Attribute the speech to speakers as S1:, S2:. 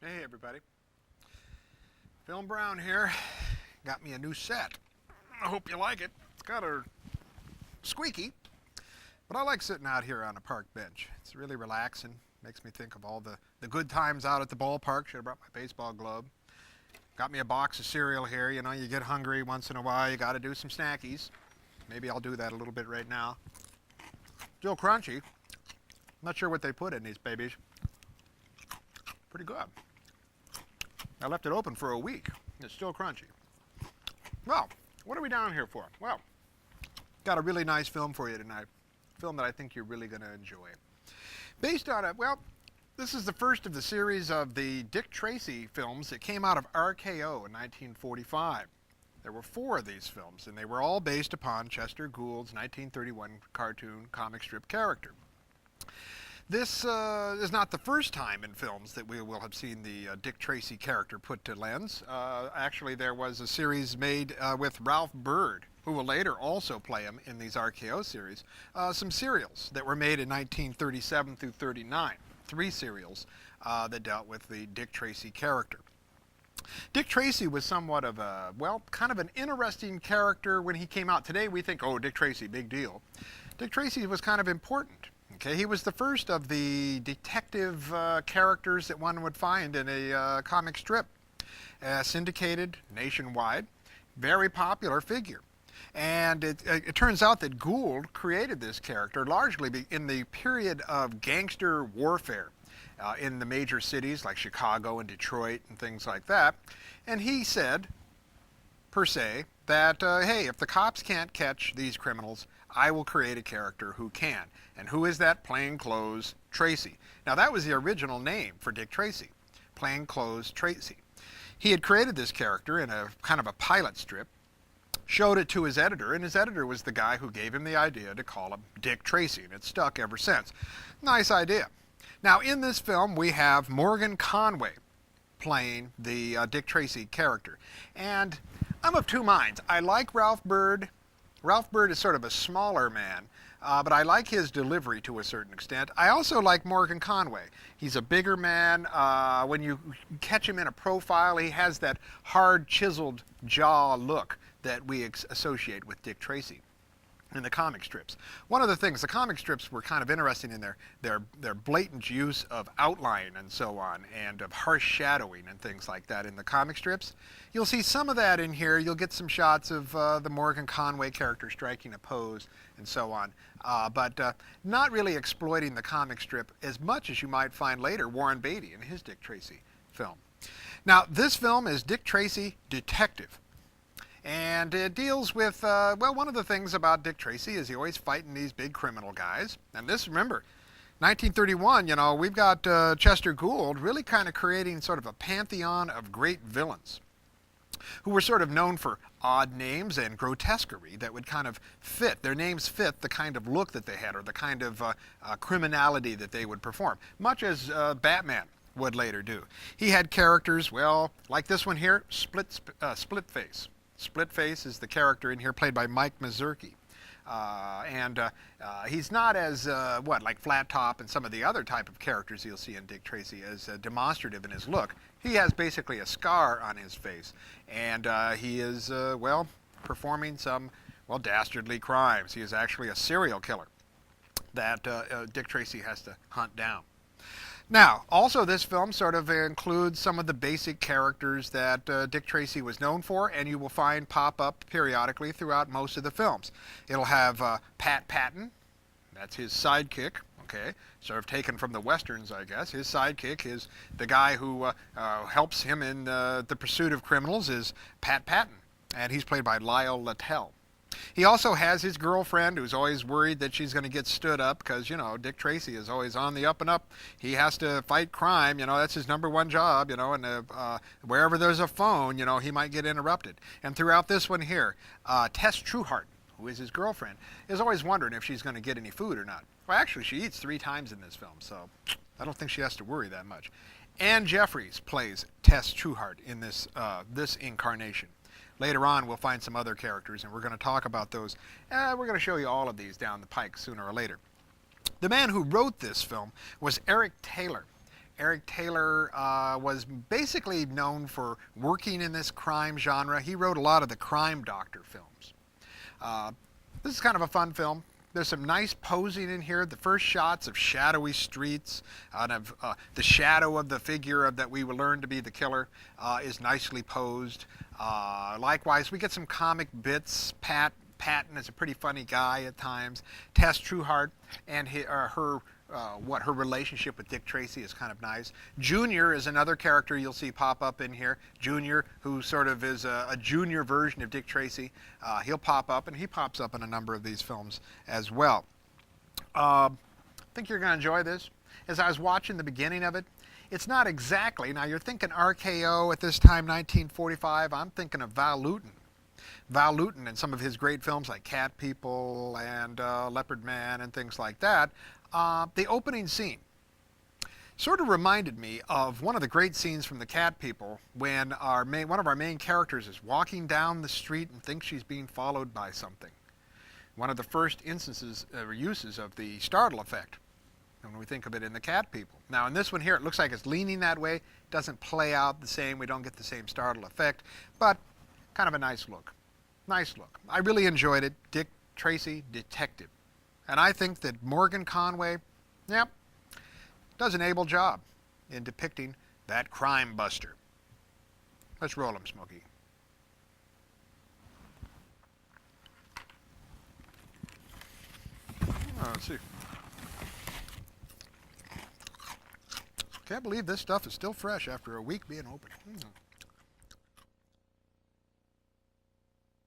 S1: Hey everybody, Film Brown here. Got me a new set. I hope you like it. It's kind of squeaky, but I like sitting out here on a park bench. It's really relaxing. Makes me think of all the good times out at the ballpark. Should have brought my baseball glove. Got me a box of cereal here. You know, you get hungry once in a while. You got to do some snackies. Maybe I'll do that a little bit right now. Still crunchy. Not sure what they put in these babies. Pretty good. I left it open for a week. It's still crunchy. Well, what are we down here for? Well, got a really nice film for you tonight. A film that I think you're really going to enjoy. Based on this is the first of the series of the Dick Tracy films that came out of RKO in 1945. There were 4 of these films, and they were all based upon Chester Gould's 1931 cartoon comic strip character. This is not the first time in films that we will have seen the Dick Tracy character put to lens. Actually, there was a series made with Ralph Byrd, who will later also play him in these RKO series. Some serials that were made in 1937 through 39. 3 serials that dealt with the Dick Tracy character. Dick Tracy was somewhat of a, kind of an interesting character when he came out. Today we think, oh, Dick Tracy, big deal. Dick Tracy was kind of important. Okay, he was the first of the detective characters that one would find in a comic strip. Syndicated nationwide, very popular figure. And it turns out that Gould created this character largely in the period of gangster warfare in the major cities like Chicago and Detroit and things like that. And he said, per se, that, hey, if the cops can't catch these criminals, I will create a character who can. And who is that? Plainclothes Tracy. Now that was the original name for Dick Tracy, Plainclothes Tracy. He had created this character in a kind of a pilot strip, showed it to his editor, and his editor was the guy who gave him the idea to call him Dick Tracy, and it's stuck ever since. Nice idea. Now in this film we have Morgan Conway playing the Dick Tracy character. And I'm of two minds. I like Ralph Byrd. Ralph Byrd is sort of a smaller man, but I like his delivery to a certain extent. I also like Morgan Conway. He's a bigger man. When you catch him in a profile, he has that hard, chiseled jaw look that we associate with Dick Tracy in the comic strips. One of the things, the comic strips were kind of interesting in their blatant use of outline and so on, and of harsh shadowing and things like that in the comic strips. You'll see some of that in here. You'll get some shots of the Morgan Conway character striking a pose and so on, but not really exploiting the comic strip as much as you might find later Warren Beatty in his Dick Tracy film. Now, this film is Dick Tracy Detective. And it deals with, one of the things about Dick Tracy is he always fighting these big criminal guys. And this, remember, 1931, you know, we've got Chester Gould really kind of creating sort of a pantheon of great villains who were sort of known for odd names and grotesquerie that would kind of fit, their names fit the kind of look that they had or the kind of criminality that they would perform, much as Batman would later do. He had characters, well, like this one here, Split Face. Split Face is the character in here played by Mike Mazurki. He's not as, like Flat Top and some of the other type of characters you'll see in Dick Tracy as demonstrative in his look. He has basically a scar on his face. And he is, performing some, dastardly crimes. He is actually a serial killer that Dick Tracy has to hunt down. Now, also this film sort of includes some of the basic characters that Dick Tracy was known for, and you will find pop up periodically throughout most of the films. It'll have Pat Patton, that's his sidekick, okay, sort of taken from the westerns, I guess. His sidekick is the guy who helps him in the pursuit of criminals is Pat Patton, and he's played by Lyle Littell. He also has his girlfriend who's always worried that she's going to get stood up because, you know, Dick Tracy is always on the up and up. He has to fight crime, you know, that's his #1 job, you know, and wherever there's a phone, you know, he might get interrupted. And throughout this one here, Tess Trueheart, who is his girlfriend, is always wondering if she's going to get any food or not. Well, actually, she eats 3 times in this film, so I don't think she has to worry that much. Ann Jeffries plays Tess Trueheart in this incarnation. Later on, we'll find some other characters, and we're going to talk about those. We're going to show you all of these down the pike sooner or later. The man who wrote this film was Eric Taylor. Eric Taylor was basically known for working in this crime genre. He wrote a lot of the Crime Doctor films. Uh, this is kind of a fun film. There's some nice posing in here. The first shots of shadowy streets, and of the shadow of the figure that we will learn to be the killer is nicely posed. Likewise, we get some comic bits. Patton is a pretty funny guy at times. Tess Trueheart and her relationship with Dick Tracy is kind of nice. Junior is another character you'll see pop up in here. Junior, who sort of is a junior version of Dick Tracy. He'll pop up, and he pops up in a number of these films as well. I think you're going to enjoy this. As I was watching the beginning of it, it's not exactly, now you're thinking RKO at this time, 1945. I'm thinking of Val Lewton. Val Lewton and some of his great films like Cat People and Leopard Man and things like that. The opening scene sort of reminded me of one of the great scenes from the Cat People when one of our main characters is walking down the street and thinks she's being followed by something. One of the first instances or uses of the startle effect when we think of it in the Cat People. Now in this one here, it looks like it's leaning that way. It doesn't play out the same. We don't get the same startle effect, but kind of a nice look. Nice look. I really enjoyed it. Dick Tracy, detective. And I think that Morgan Conway, yep, does an able job in depicting that crime buster. Let's roll him, Smokey. Oh, let's see. Can't believe this stuff is still fresh after a week being open.